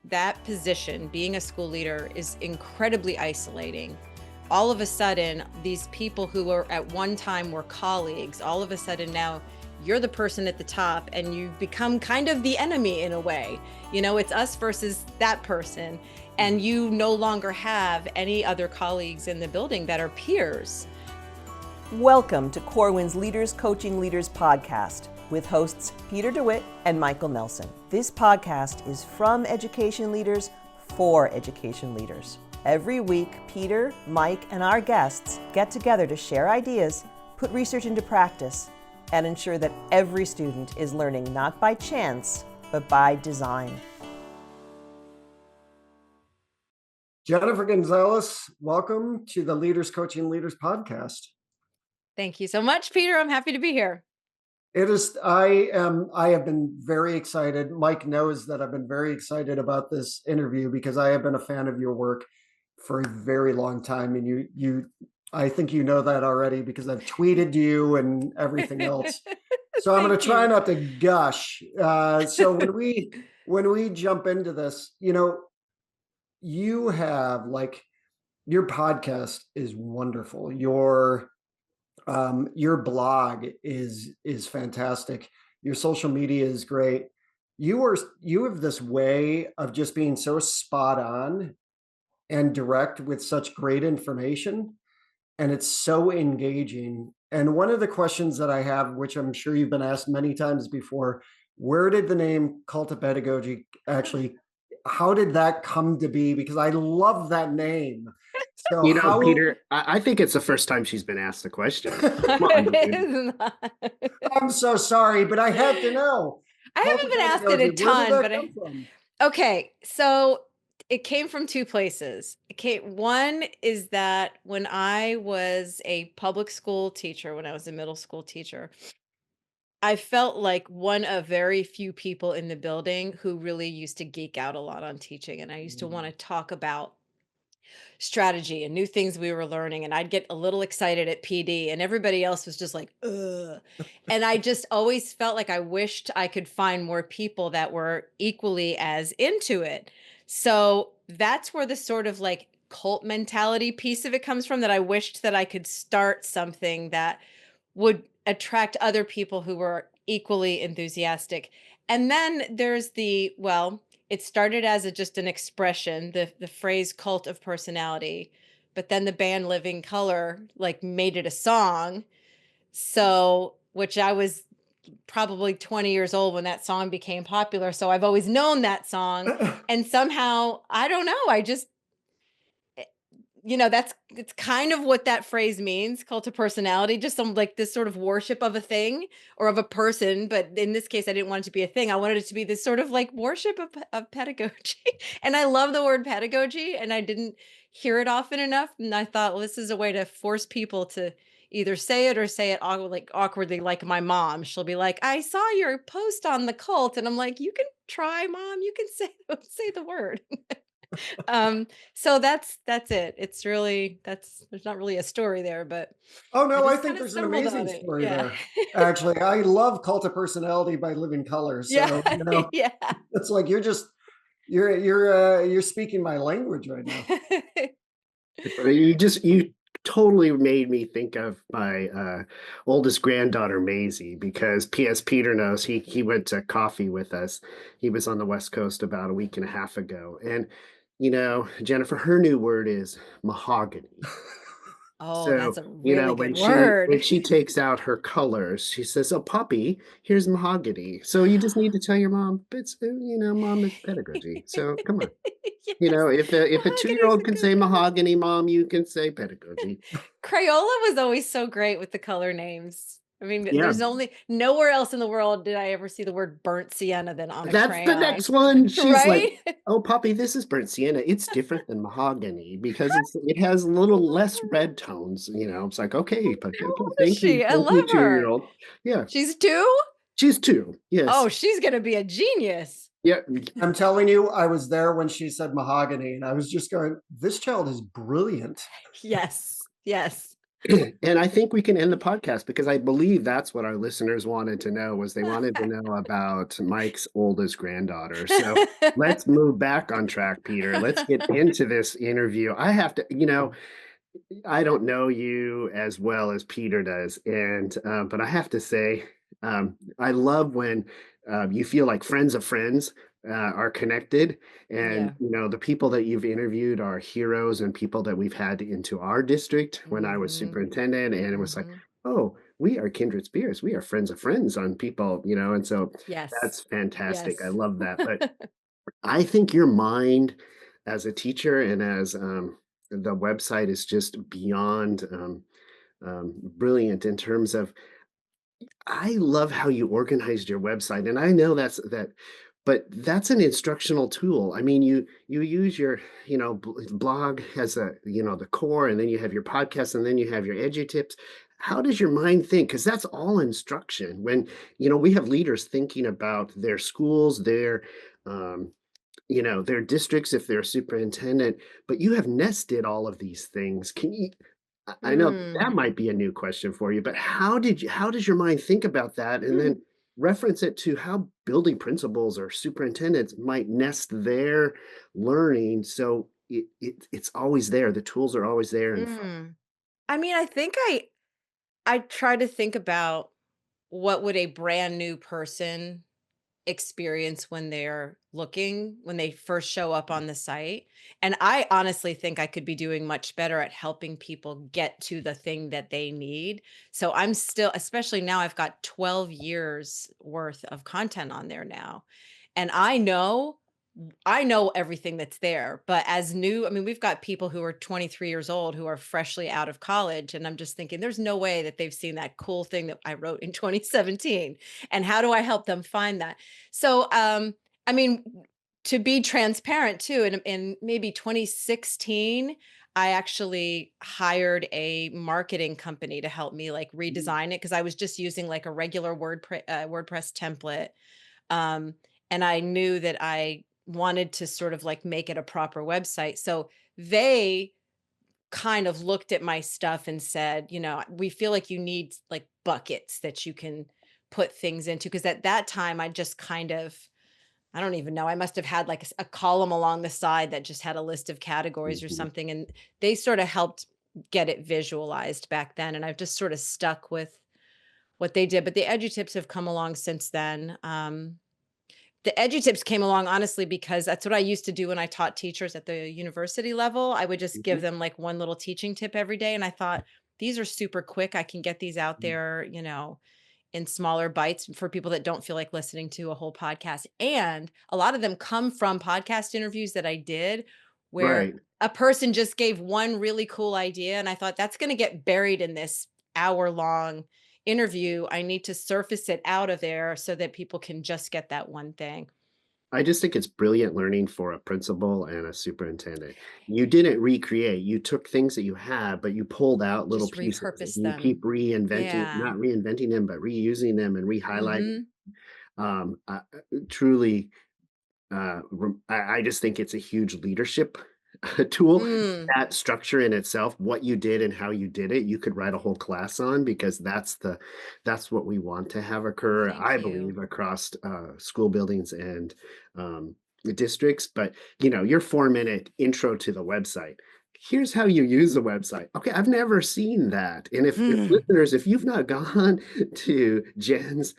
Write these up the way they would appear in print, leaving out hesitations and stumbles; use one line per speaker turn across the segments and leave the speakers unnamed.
that position, being a school leader, is incredibly isolating. All of a sudden, these people who were at one time were colleagues, all of a sudden now you're the person at the top and you've become kind of the enemy in a way. You know, it's us versus that person. And you no longer have any other colleagues in the building that are peers.
Welcome to Corwin's Leaders Coaching Leaders podcast with hosts Peter DeWitt and Michael Nelson. This podcast is from education leaders for education leaders. Every week, Peter, Mike, and our guests get together to share ideas, put research into practice, and ensure that every student is learning not by chance, but by design.
Jennifer Gonzalez, welcome to the Leaders Coaching Leaders podcast.
Thank you so much, Peter. I'm happy to be here.
It is. I have been very excited. Mike knows that I've been very excited about this interview because I have been a fan of your work for a very long time, and I think you know that already because I've tweeted you and everything else. So I'm going to try not to gush. So when we jump into this, you know, you have your podcast is wonderful. Your blog is fantastic. Your social media is great. You have this way of just being so spot on and direct with such great information, and it's so engaging. And one of the questions that I have, which I'm sure you've been asked many times before, where did the name Cult of Pedagogy actually, how did that come to be? Because I love that name. So
Peter, I think it's the first time she's been asked the question. Come on, dude.
I'm so sorry, but I had to know.
I haven't been asked it a ton, but okay. So it came from two places. One is that when I was a public school teacher, when I was a middle school teacher, I felt like one of very few people in the building who really used to geek out a lot on teaching. And I used to want to talk about strategy and new things we were learning. And I'd get a little excited at PD and everybody else was just like, ugh. And I just always felt like I wished I could find more people that were equally as into it. So that's where the sort of like cult mentality piece of it comes from, that I wished that I could start something that would attract other people who were equally enthusiastic. And then there's it started as just an expression, the phrase cult of personality, but then the band Living Color made it a song. So, which I was probably 20 years old when that song became popular. So I've always known that song. And somehow, I don't know, it's kind of what that phrase means, cult of personality, just some this sort of worship of a thing or of a person. But in this case, I didn't want it to be a thing. I wanted it to be this sort of worship of pedagogy. And I love the word pedagogy, and I didn't hear it often enough. And I thought, well, this is a way to force people to either say it or say it awkwardly, like my mom. She'll be like, I saw your post on the cult. And I'm like, you can try, Mom. You can say the word. So that's it. It's really, there's not really a story there, but
oh no, I think there's an amazing story there. Actually, I love Cult of Personality by Living Color. So
yeah.
It's like you're speaking my language right now.
You totally made me think of my oldest granddaughter Maisie, because P.S. Peter knows he went to coffee with us. He was on the West Coast about a week and a half ago, and Jennifer, her new word is mahogany.
Oh, that's a really good word.
When she takes out her colors, she says, "Oh, Poppy, here's mahogany." So you just need to tell your mom, it's Mom, it's pedagogy. So come on,
Yes.
if a 2-year-old can say mahogany, Mom, you can say pedagogy.
Crayola was always so great with the color names. I mean, there's only nowhere else in the world did I ever see the word burnt sienna than on a crayon.
That's the next one. She's
right?
like, "Oh, Poppy, this is burnt sienna. It's different than mahogany because it has a little less red tones." It's like, okay, but
Thank you. I love her.
2-year-old. Yeah.
She's 2?
She's 2. Yes.
Oh, she's going to be a genius.
Yeah.
I'm telling you, I was there when she said mahogany, and I was just going, this child is brilliant.
Yes. Yes.
And I think we can end the podcast because I believe that's what our listeners wanted to know was they wanted to know about Mike's oldest granddaughter. So let's move back on track, Peter. Let's get into this interview. I have to, I don't know you as well as Peter does, and but I have to say, I love when you feel like friends of friends are connected, and
Yeah.
the people that you've interviewed are heroes and people that we've had into our district when I was
Mhm.
superintendent, and it was like,
Mhm.
oh, we are kindred spirits, we are friends of friends on people, and so
Yes.
that's fantastic. I
Yes.
love that, but I think your mind as a teacher and as the website is just beyond brilliant in terms of I love how you organized your website, and I know but that's an instructional tool. I mean, you use your blog as the core, and then you have your podcast, and then you have your edu tips. How does your mind think? Because that's all instruction. When we have leaders thinking about their schools, um, their districts if they're a superintendent, but you have nested all of these things. I know that
Mm.
might be a new question for you, but how does your mind think about that? And
Hmm.
then reference it to how building principals or superintendents might nest their learning so it's always there. The tools are always there and
Mm. I mean, I think I try to think about what would a brand new person experience when they first show up on the site. And I honestly think I could be doing much better at helping people get to the thing that they need. So I'm still, especially now, I've got 12 years worth of content on there now. And I know everything that's there, but as new, I mean, we've got people who are 23 years old who are freshly out of college. And I'm just thinking, there's no way that they've seen that cool thing that I wrote in 2017. And how do I help them find that? So, I mean, to be transparent too, in maybe 2016, I actually hired a marketing company to help me like redesign it because I was just using like a regular WordPress template. Um, and I knew that I wanted to sort of like make it a proper website. So they kind of looked at my stuff and said, we feel like you need like buckets that you can put things into. Cause at that time, I just kind of, I don't even know. I must have had like a column along the side that just had a list of categories or
Mhm.
something. And they sort of helped get it visualized back then. And I've just sort of stuck with what they did. But the edu tips have come along since then. The EduTips came along honestly because that's what I used to do when I taught teachers at the university level. I would just give
Mhm.
them like one little teaching tip every day. And I thought, these are super quick. I can get these out
Mhm.
there, in smaller bites for people that don't feel like listening to a whole podcast. And a lot of them come from podcast interviews that I did where
Right.
a person just gave one really cool idea. And I thought that's going to get buried in this hour long interview. I need to surface it out of there so that people can just get that one thing.
I just think it's brilliant learning for a principal and a superintendent. You didn't recreate, you took things that you had, but you pulled out little
Just
pieces and
repurpose
you keep
them.
reinventing,
Yeah.
not reinventing them, but reusing them and re-highlighting.
Mhm.
Truly, I just think it's a huge leadership tool.
Mm.
That structure in itself, what you did and how you did it, you could write a whole class on because that's what we want to have occur,
Thank
I
you.
believe, across school buildings and the districts. But your 4-minute intro to the website. Here's how you use the website. Okay, I've never seen that. And if
Mm.
listeners, if you've not gone to Jen's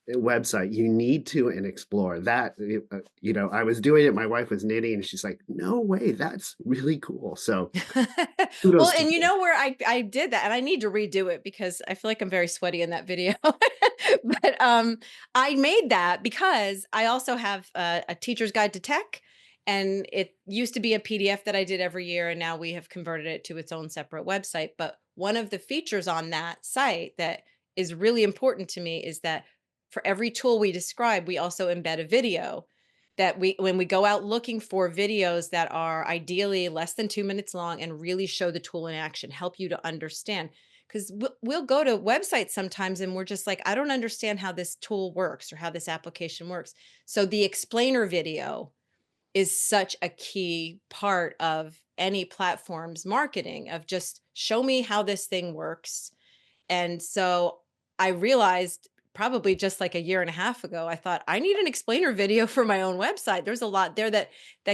website, you need to and explore that. I was doing it, my wife was knitting, and she's like, "No way, that's really cool." So
Well,
kudos to
and you
you.
know where I did that, and I need to redo it because I feel like I'm very sweaty in that video. But, I made that because I also have a teacher's guide to tech, and it used to be a PDF that I did every year, and now we have converted it to its own separate website. But one of the features on that site that is really important to me is that for every tool we describe, we also embed a video that when we go out looking for videos that are ideally less than 2 minutes long and really show the tool in action, help you to understand. Because we'll go to websites sometimes and we're just like, I don't understand how this tool works or how this application works. So the explainer video is such a key part of any platform's marketing of just show me how this thing works. And so I realized probably just like a year and a half ago, I thought I need an explainer video for my own website. There's a lot there that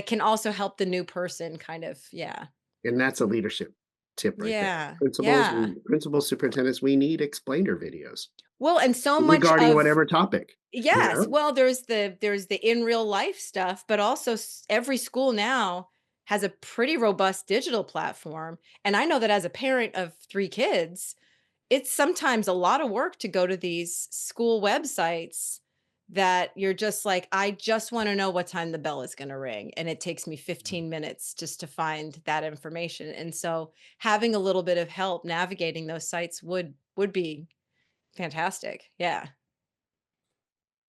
can also help the new person kind of, yeah.
And that's a leadership tip right there.
Yeah.
Principals
Yeah.
and principal superintendents, we need explainer videos
Well, and so much
regarding
of
whatever topic, you
yes,
know?
well, there's the in real life stuff, but also every school now has a pretty robust digital platform. And I know that as a parent of 3 kids, it's sometimes a lot of work to go to these school websites that you're just like, I just want to know what time the bell is going to ring. And it takes me 15 minutes just to find that information. And so having a little bit of help navigating those sites would be fantastic. Yeah.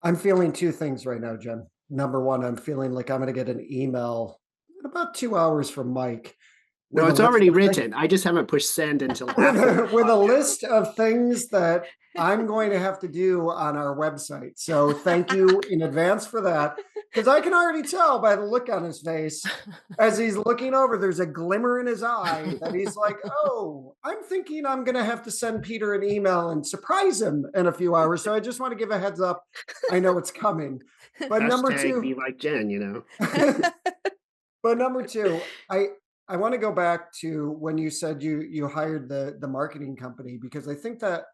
I'm feeling two things right now, Jen. Number one, I'm feeling like I'm going to get an email in about 2 hours from Mike
No,
with a
it's
list
already
of things,
written. I just haven't pushed send until after the
with a
podcast.
list of things that I'm going to have to do on our website. So thank you in advance for that. Because I can already tell by the look on his face as he's looking over, there's a glimmer in his eye that he's like, oh, I'm thinking I'm going to have to send Peter an email and surprise him in a few hours. So I just want to give a heads up. I know it's coming. But number
Hashtag be
two,
like Jen, you know?
but number two, I want to go back to when you said you hired the marketing company, because I think that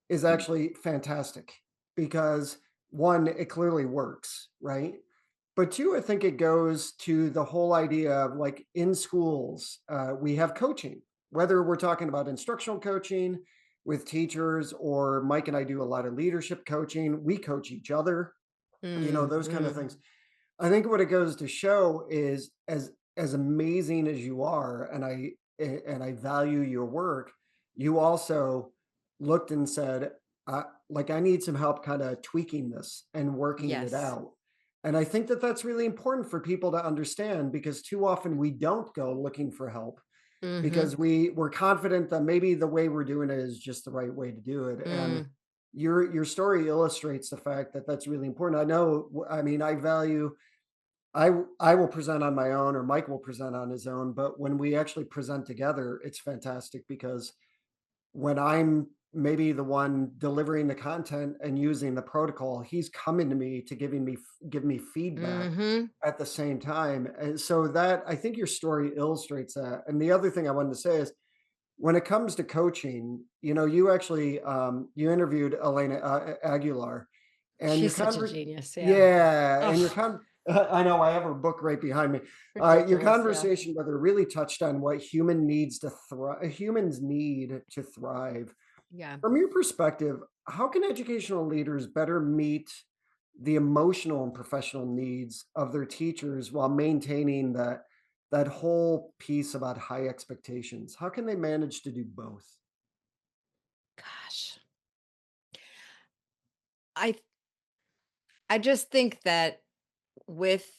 is actually fantastic, because one, it clearly works, right? But two, I think it goes to the whole idea of like in schools, we have coaching, whether we're talking about instructional coaching with teachers, or Mike and I do a lot of leadership coaching. We coach each other, those kind of
Mm.
things. I think what it goes to show is as amazing as you are, and I value your work, you also looked and said, like, I need some help kind of tweaking this and working it
Yes.
out. And I think that that's really important for people to understand, because too often we don't go looking for help
Mhm.
because we're confident that maybe the way we're doing it is just the right way to do it. And
Mm.
your story illustrates the fact that that's really important. I know, I mean, I value I will present on my own, or Mike will present on his own, but when we actually present together, it's fantastic, because when I'm maybe the one delivering the content and using the protocol, he's coming to me to give me feedback
Mhm.
at the same time. And so that, I think your story illustrates that. And the other thing I wanted to say is, when it comes to coaching, you actually you interviewed Elena Aguilar, and your
She's such a
conver
genius, yeah.
yeah, and your
Oh,
con I know, I have her book right behind me. Your
ridiculous, yeah.
conversation with her really touched on what humans need to thrive.
Yeah.
From your perspective, how can educational leaders better meet the emotional and professional needs of their teachers while maintaining that whole piece about high expectations? How can they manage to do both?
Gosh. I I just think that with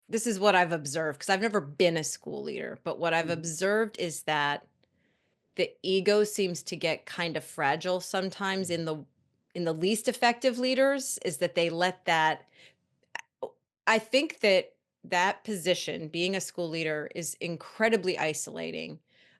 this is what I've observed, because I've never been a school leader, but what I've
Mhm.
observed is that the ego seems to get kind of fragile sometimes in the least effective leaders, is that they let that I think that that position, being a school leader, is incredibly isolating.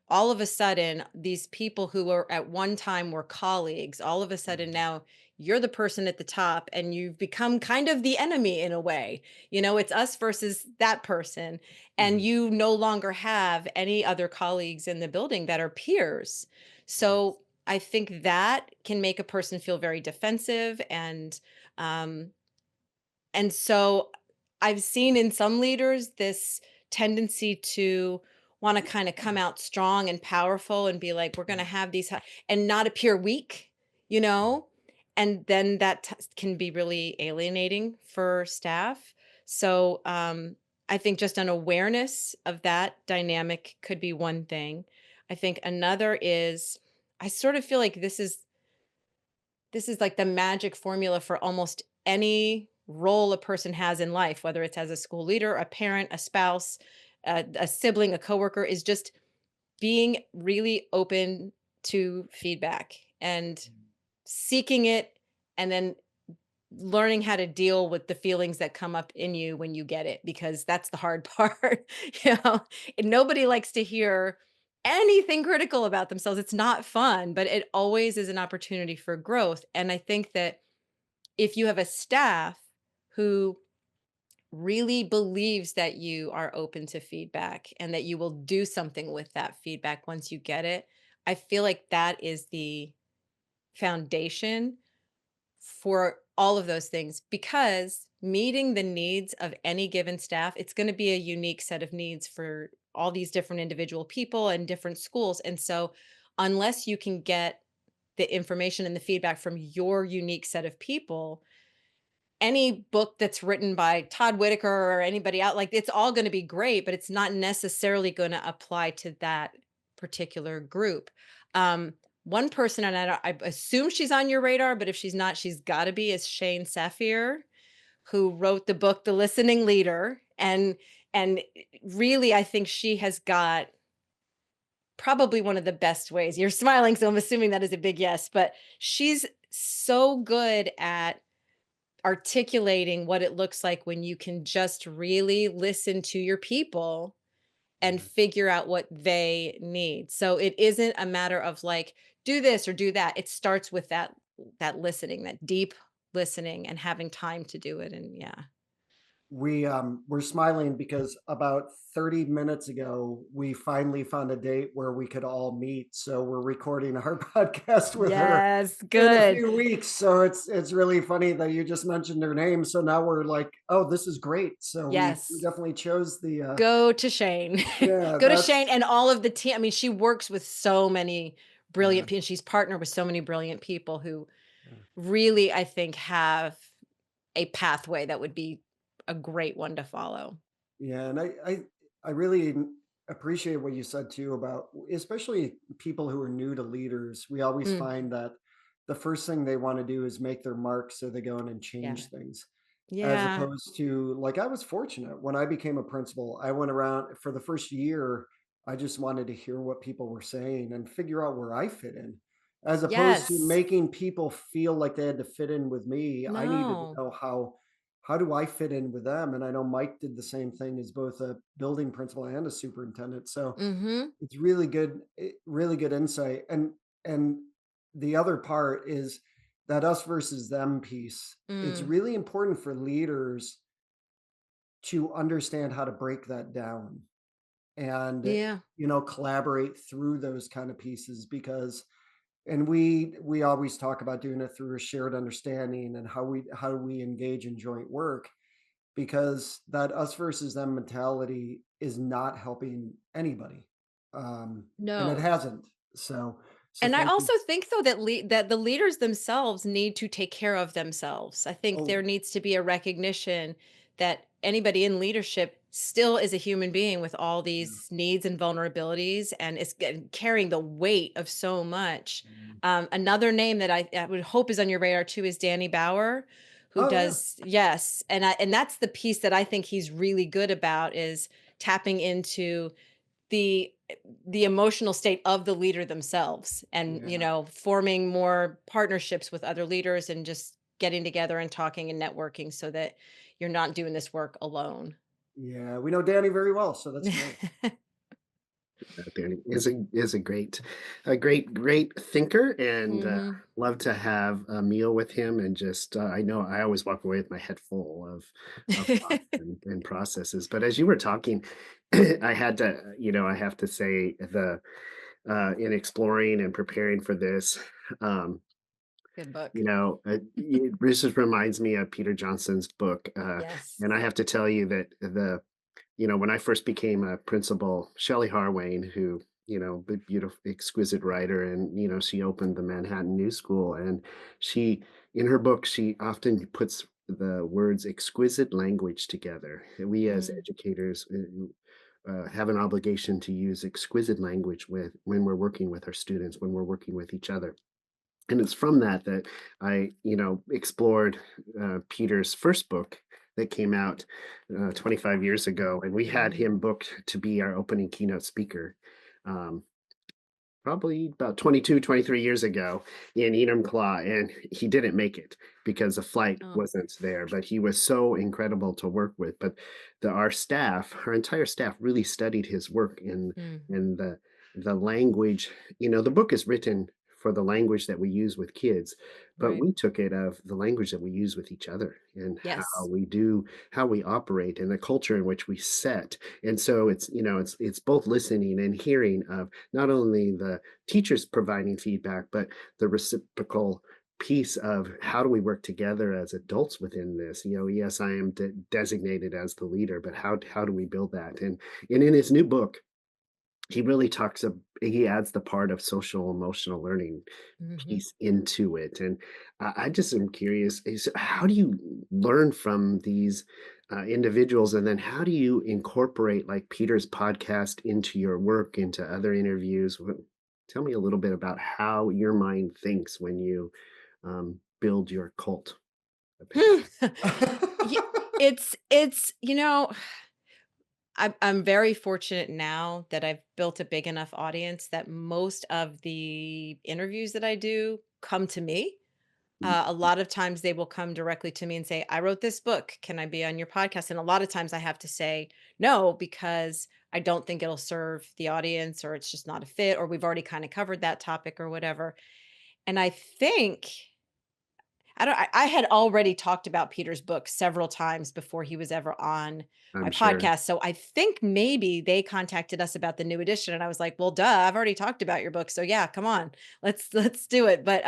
All of a sudden, these people who were at one time were colleagues, all of a sudden now you're the person at the top and you've become kind of the enemy in a way. It's us versus that person. And
Mhm.
you no longer have any other colleagues in the building that are peers. So I think that can make a person feel very defensive um, and so I've seen in some leaders this tendency to want to kind of come out strong and powerful and be like, we're going to have and not appear weak, you know? And then that can be really alienating for staff. So I think just an awareness of that dynamic could be one thing. I think another is I sort of feel like this is like the magic formula for almost any role a person has in life, whether it's as a school leader, a parent, a spouse, a sibling, a coworker, is just being really open to feedback and seeking it, and then learning how to deal with the feelings that come up in you when you get it, because that's the hard part. you know, and nobody likes to hear anything critical about themselves. It's not fun, but it always is an opportunity for growth. And I think that if you have a staff who really believes that you are open to feedback and that you will do something with that feedback once you get it, I feel like that is the foundation for all of those things, because meeting the needs of any given staff, it's going to be a unique set of needs for all these different individual people and different schools. And so, unless you can get the information and the feedback from your unique set of people, any book that's written by Todd Whitaker or anybody out, like, it's all going to be great, but it's not necessarily going to apply to that particular group. One person, and I assume she's on your radar, but if she's not, she's got to be, is Shane Safier, who wrote the book The Listening Leader. And really, I think she has got probably one of the best ways. You're smiling, so I'm assuming that is a big yes, but she's so good at articulating what it looks like when you can just really listen to your people and
Yeah.
figure out what they need. So it isn't a matter of like, do this or do that. It starts with that listening, that deep listening, and having time to do it. And yeah.
We're smiling because about 30 minutes ago, we finally found a date where we could all meet. So we're recording our podcast with her
Yes,
in a
good.
few weeks. So it's really funny that you just mentioned her name. So now we're like, oh, this is great. So we
Yes.
definitely chose the
Go to Shane.
yeah,
Go to Shane
that's
and all of the team. I mean, she works with so many
yeah,
brilliant people. She's partnered with so many brilliant people who
yeah.
really, I think, have a pathway that would be a great one to follow.
Yeah, and I really appreciate what you said too about especially people who are new to leaders. We always
Mm,
find that the first thing they want to do is make their mark, so they go in and
yeah.
change things. As
Yeah.
opposed to, like, I was fortunate when I became a principal, I went around for the first year, I just wanted to hear what people were saying and figure out where I fit in. As opposed to
Yes.
making people feel like they had to fit in with me, I needed to
No.
know how do I fit in with them? And I know Mike did the same thing as both a building principal and a superintendent. So
Mhm.
it's really good, really good insight. And the other part is that us versus them piece. It's
Mm.
really important for leaders to understand how to break that down and
Yeah.
collaborate through those kind of pieces because and we always talk about doing it through a shared understanding and how do we engage in joint work because that us versus them mentality is not helping anybody. And it
No.
hasn't. So
And I
thank you.
also think though that that the leaders themselves need to take care of themselves. I think
Oh,
there needs to be a recognition that anybody in leadership still is a human being with all
yeah.
these needs and vulnerabilities, and is carrying the weight of so much.
Mm.
Another name that I would hope is on your radar too is Danny Bauer, who
Oh, yeah.
does, yes, and that's the piece that I think he's really good about, is tapping into the the emotional state of the leader themselves, and
Yeah.
forming more partnerships with other leaders and just getting together and talking and networking so that you're not doing this work alone.
Yeah. We know Danny very well, so that's great.
Danny is a great thinker, and
Mhm.
love to have a meal with him. And just I know I always walk away with my head full of thoughts and processes. But as you were talking, I have to say in exploring and preparing for this. Um,
Good book.
this just reminds me of Peter Johnson's book,
Yes.
and I have to tell you that when I first became a principal, Shelley Harwain, who, the beautiful, exquisite writer, and, she opened the Manhattan New School. And in her book, she often puts the words exquisite language together. And we as
Mm,
educators have an obligation to use exquisite language when we're working with our students, when we're working with each other. And it's from that I, explored Peter's first book that came out 25 years ago, and we had
mhm.
him booked to be our opening keynote speaker. Um, probably about 22, 23 years ago in Enumclaw, and he didn't make it because the flight
Oh.
wasn't there. But he was so incredible to work with. But our staff, our entire staff, really studied his work in
Mm,
in the language. The book is written for the language that we use with kids, but
right.
we took it of the language that we use with each other and
Yes.
how we operate and the culture in which we set. And so it's both listening and hearing of not only the teachers providing feedback, but the reciprocal piece of how do we work together as adults within this. Yes, I am designated as the leader, but how do we build that? And in his new book, he adds the part of social emotional learning
Hmm.
piece into it. And I just am curious, is how do you learn from these individuals, and then how do you incorporate like Peter's podcast into your work, into other interviews? Tell me a little bit about how your mind thinks when you build your cult of pedagogy.
Ye- it's I'm very fortunate now that I've built a big enough audience that most of the interviews that I do come to me. A lot of times they will come directly to me and say, "I wrote this book. Can I be on your podcast?" And a lot of times I have to say no because I don't think it'll serve the audience, or it's just not a fit, or we've already kind of covered that topic or whatever. And I think I had already talked about Peter's book several times before he was ever on my
I'm sure.
podcast, so I think maybe they contacted us about the new edition, and I was like, "Well, duh, I've already talked about your book, so yeah, come on, let's do it." But,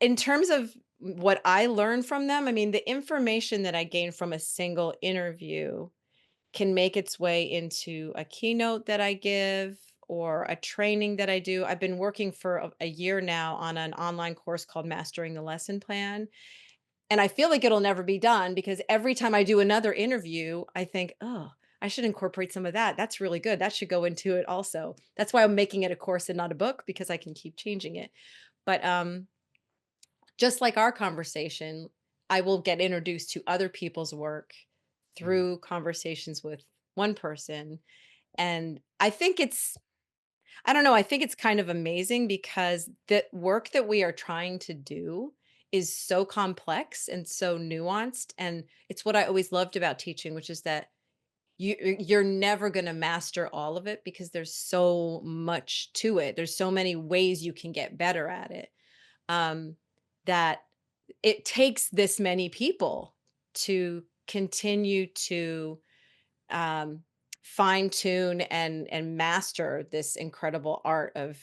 in terms of what I learned from them, I mean, the information that I gained from a single interview can make its way into a keynote that I give or a training that I do. I've been working for a year now on an online course called Mastering the Lesson Plan. And I feel like it'll never be done because every time I do another interview, I think, oh, I should incorporate some of that. That's really good. That should go into it also. That's why I'm making it a course and not a book because I can keep changing it. But just like our conversation, I will get introduced to other people's work
Mm.
through conversations with one person. And I don't know, I think it's kind of amazing because the work that we are trying to do is so complex and so nuanced. And it's what I always loved about teaching, which is that you're never going to master all of it because there's so much to it. There's so many ways you can get better at it. Um, that it takes this many people to continue to um, fine tune and master this incredible art of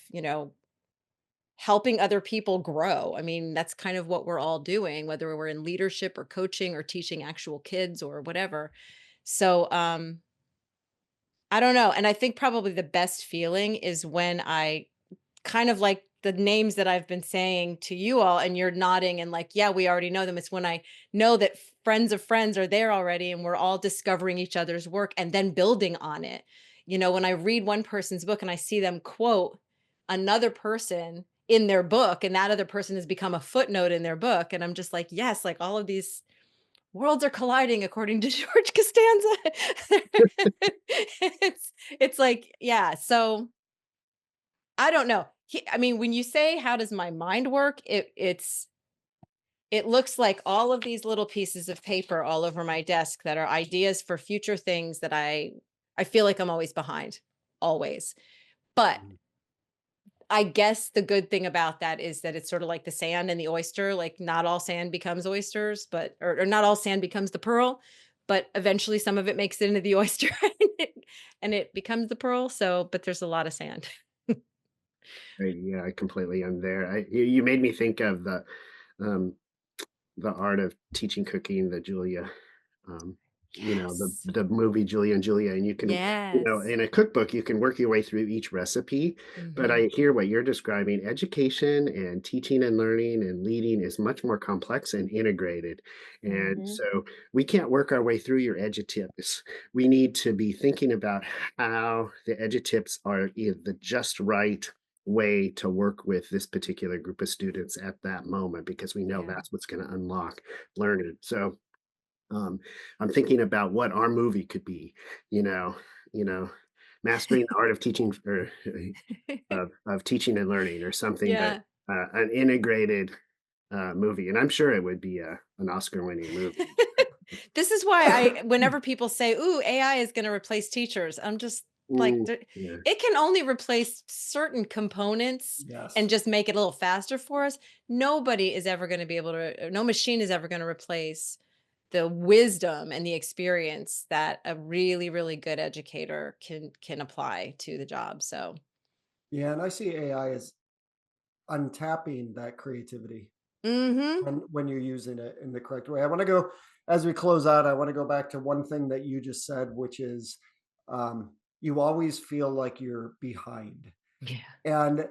helping other people grow. I mean, that's kind of what we're all doing, whether we're in leadership or coaching or teaching actual kids or whatever. So I don't know, and I think probably the best feeling is when I kind of like the names that I've been saying to you all, and you're nodding and like, yeah, we already know them. It's when I know that friends of friends are there already and we're all discovering each other's work and then building on it. When I read one person's book and I see them quote another person in their book, and that other person has become a footnote in their book. And I'm just like, yes, like all of these worlds are colliding according to George Costanza. it's like, yeah. So I don't know. I mean, when you say how does my mind work, it looks like all of these little pieces of paper all over my desk that are ideas for future things that I feel like I'm always behind, always. But
Mm.
I guess the good thing about that is that it's sort of like the sand and the oyster. Like not all sand becomes oysters, but or not all sand becomes the pearl, but eventually some of it makes it into the oyster and it becomes the pearl. So, but there's a lot of sand.
Yeah, I completely am there. You made me think of um, the art of teaching cooking, the Julia, um,
Yes.
the movie Julia and Julia, and you can,
Yes.
in a cookbook, you can work your way through each recipe. But
Mhm.
I hear what you're describing. Education and teaching and learning and leading is much more complex and integrated. And
Mhm.
so we can't work our way through your edutips. We need to be thinking about how the edutips are the just right way to work with this particular group of students at that moment because we know
Yeah.
that's what's going to unlock learning. So um, I'm thinking about what our movie could be, you know, you know, Mastering the art of teaching, or of teaching and learning, or something. But
Yeah.
an integrated movie, and I'm sure it would be an Oscar-winning movie.
This is why whenever people say, "Ooh, AI is gonna replace teachers," I'm just like,
Yeah.
it can only replace certain components and
Yes.
just make it a little faster for us. Nobody is ever gonna be able to no machine is ever gonna replace the wisdom and the experience that a really, really good educator can apply to the job, so
Yeah, and I see AI as untapping that creativity
mhm.
when you're using it in the correct way. I want to go as we close out. I want to go back to one thing that you just said, which is you always feel like you're behind,
Yeah.
and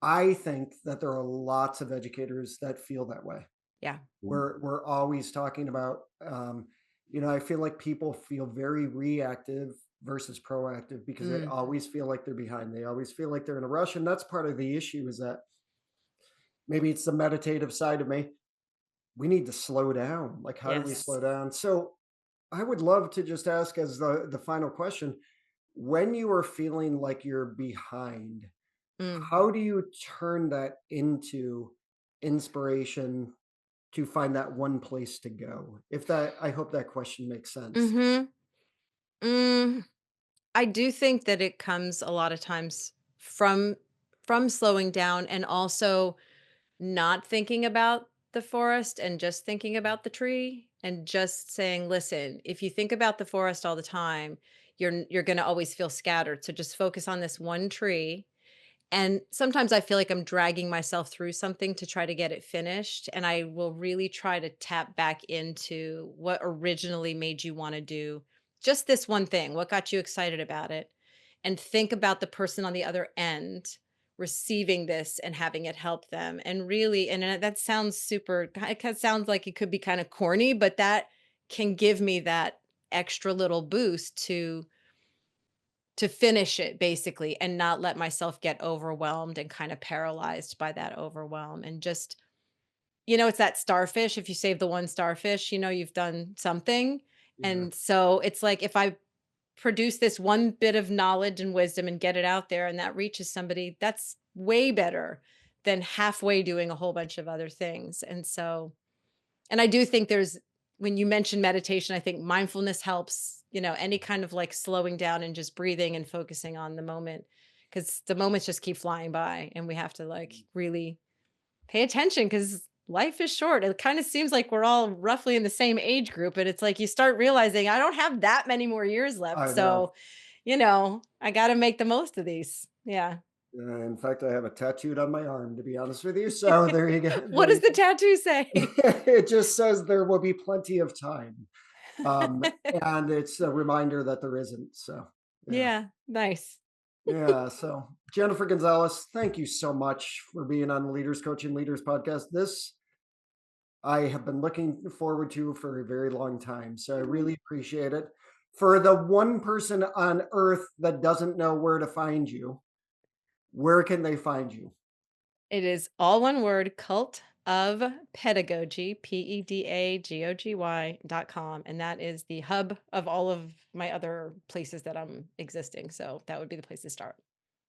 I think that there are lots of educators that feel that way.
Yeah.
We're always talking about, I feel like people feel very reactive versus proactive because they
Mm.
always feel like they're behind. They always feel like they're in a rush, and that's part of the issue. Is that maybe it's the meditative side of me. We need to slow down. Like, how do we
Yes.
slow down? So, I would love to just ask as the final question: when you are feeling like you're behind,
Mm.
how do you turn that into inspiration to find that one place to go? If that I hope that question makes sense.
Mhm. Mm. I do think that it comes a lot of times from slowing down and also not thinking about the forest and just thinking about the tree and just saying, "Listen, if you think about the forest all the time, you're going to always feel scattered. So just focus on this one tree." And sometimes I feel like I'm dragging myself through something to try to get it finished, and I will really try to tap back into what originally made you wanna do just this one thing, what got you excited about it, and think about the person on the other end receiving this and having it help them, and really that sounds super it kinda sounds like it could be kinda corny, but that can give me that extra little boost to finish it basically and not let myself get overwhelmed and kind of paralyzed by that overwhelm and just it's that starfish. If you save the one starfish, you've done something.
Yeah.
And so it's like if I produce this one bit of knowledge and wisdom and get it out there and that reaches somebody, that's way better than halfway doing a whole bunch of other things. And I do think there's when you mention meditation, I think mindfulness helps, any kind of like slowing down and just breathing and focusing on the moment because the moments just keep flying by and we have to like really pay attention because life is short. It kind of seems like we're all roughly in the same age group, and it's like you start realizing I don't have that many more years left.
I know.
So, I got to make the most of these. Yeah.
In fact, I have it tattooed on my arm, to be honest with you. So there you go.
What
There
does
you
the
go.
tattoo say?
It just says there will be plenty of time. Um, and it's a reminder that there isn't. So yeah.
Yeah. Nice.
Yeah. So Jennifer Gonzalez, thank you so much for being on the Leaders Coaching Leaders podcast. This I have been looking forward to for a very long time. So I really appreciate it. For the one person on earth that doesn't know where to find you, where can they find you?
It is all one word, Cult of Pedagogy, pedagogy.com. And that is the hub of all of my other places that I'm existing. So that would be the place to start.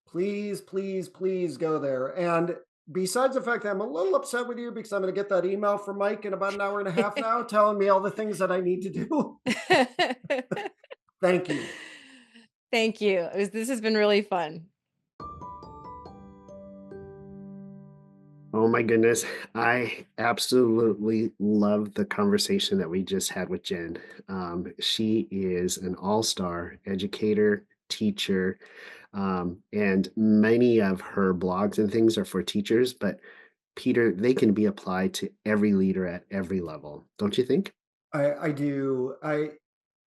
Please, please, please go there. And besides the fact that I'm a little upset with you because I'm going to get that email from Mike in about an hour and a half now telling me all the things that I need to do. Thank you.
Thank you. This has been really fun.
Oh my goodness. I absolutely love the conversation that we just had with Jen. She is an all-star educator, teacher, and many of her blogs and things are for teachers, but Peter, they can be applied to every leader at every level, don't you think?
I do.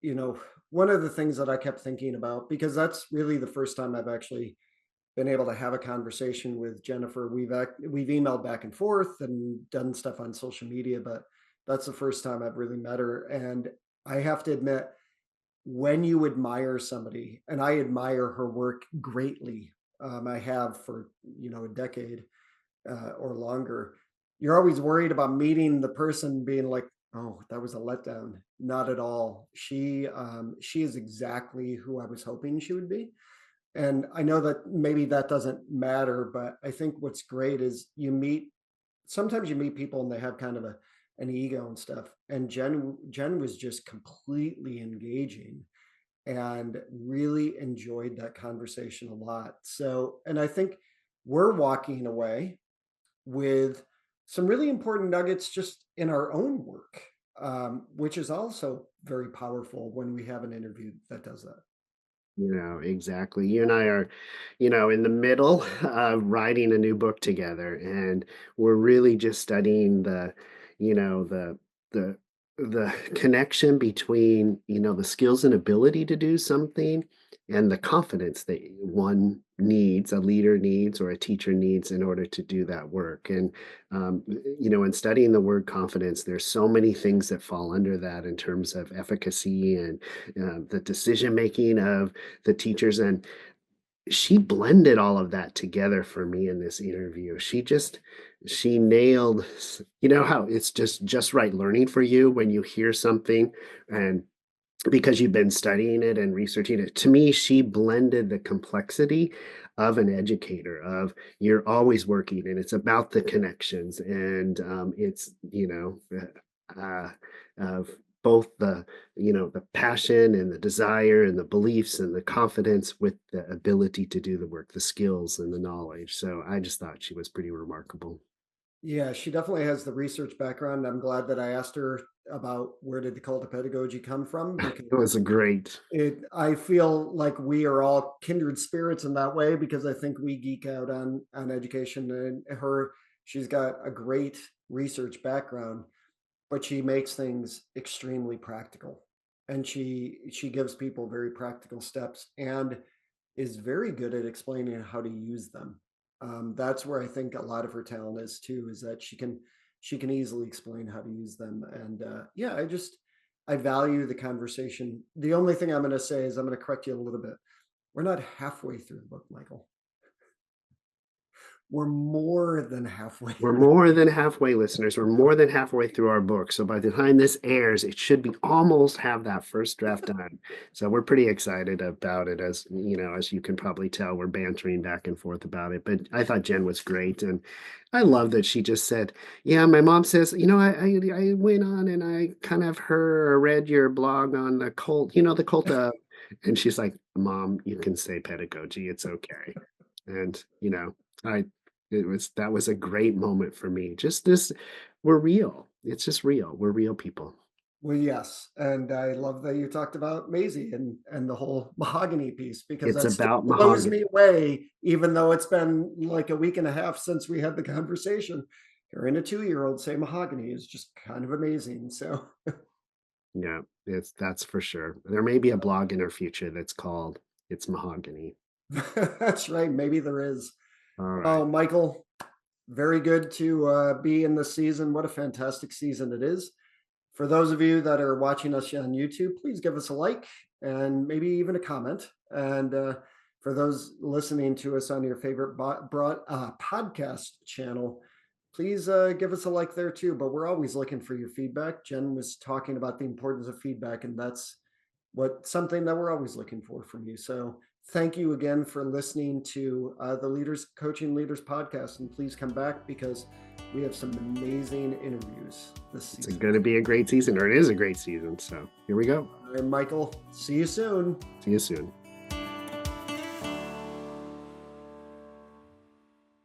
You know, one of the things that I kept thinking about, because that's really the first time I've actually been able to have a conversation with Jennifer. We've emailed back and forth and done stuff on social media, but that's the first time I've really met her. And I have to admit, when you admire somebody, and I admire her work greatly, I have for a decade or longer. You're always worried about meeting the person, being like, Oh, that was a letdown. Not at all. She is exactly who I was hoping she would be. And I know that maybe that doesn't matter, but I think what's great is sometimes you meet people and they have kind of an ego and stuff. And Jen was just completely engaging and really enjoyed that conversation a lot. So, and I think we're walking away with some really important nuggets just in our own work, which is also very powerful when we have an interview that does that.
Exactly. You and I are, in the middle of writing a new book together, and we're really just studying you know, the the the connection between, the skills and ability to do something and the confidence that one needs, a leader needs, or a teacher needs in order to do that work. And in studying the word confidence, there's so many things that fall under that in terms of efficacy and the decision making of the teachers. And she blended all of that together for me in this interview. She nailed, how it's just right learning for you when you hear something, and because you've been studying it and researching it. To me, she blended the complexity of an educator, of you're always working and it's about the connections, and it's, uh, of both the passion and the desire and the beliefs and the confidence with the ability to do the work, the skills and the knowledge. So I just thought she was pretty remarkable.
Yeah, she definitely has the research background. I'm glad that I asked her about where did the cult of pedagogy come from, because
It was a great.
I feel like we are all kindred spirits in that way, because I think we geek out on education, and she's got a great research background, but she makes things extremely practical, and she gives people very practical steps and is very good at explaining how to use them. That's where I think a lot of her talent is too, is that she can easily explain how to use them. And yeah, I value the conversation. The only thing I'm going to say is I'm going to correct you a little bit. We're not halfway through the book, Michael. We're more than halfway.
We're more than halfway, listeners. We're more than halfway through our book. So by the time this airs, it should be almost have that first draft done. So we're pretty excited about it. As you can probably tell, we're bantering back and forth about it. But I thought Jen was great. And I love that she just said, yeah, my mom says, I went on and I kind of heard or read your blog on the cult, the cult of, and she's like, Mom, you can say pedagogy. It's okay. And, I that was a great moment for me. Just this, we're real. It's just real. We're real people.
Well, yes, and I love that you talked about Maisie and the whole mahogany piece, because
It's
that still
about
blows
mahogany.
me away, even though it's been like a week and a half since we had the conversation. Hearing a 2-year-old say mahogany is just kind of amazing. So
Yeah, that's for sure. There may be a blog in our future that's called It's Mahogany.
that's right. Maybe there is.
All right.
Oh, Michael, very good to be in this season. What a fantastic season it is. For those of you that are watching us on YouTube, please give us a like and maybe even a comment. And for those listening to us on your favorite podcast channel, please give us a like there too. But we're always looking for your feedback. Jen was talking about the importance of feedback, and that's something that we're always looking for from you. So thank you again for listening to the Coaching Leaders podcast, and please come back, because we have some amazing interviews this season.
It's going to be a great season, or it is a great season. So here we go.
All right, Michael, see you soon.
See you soon.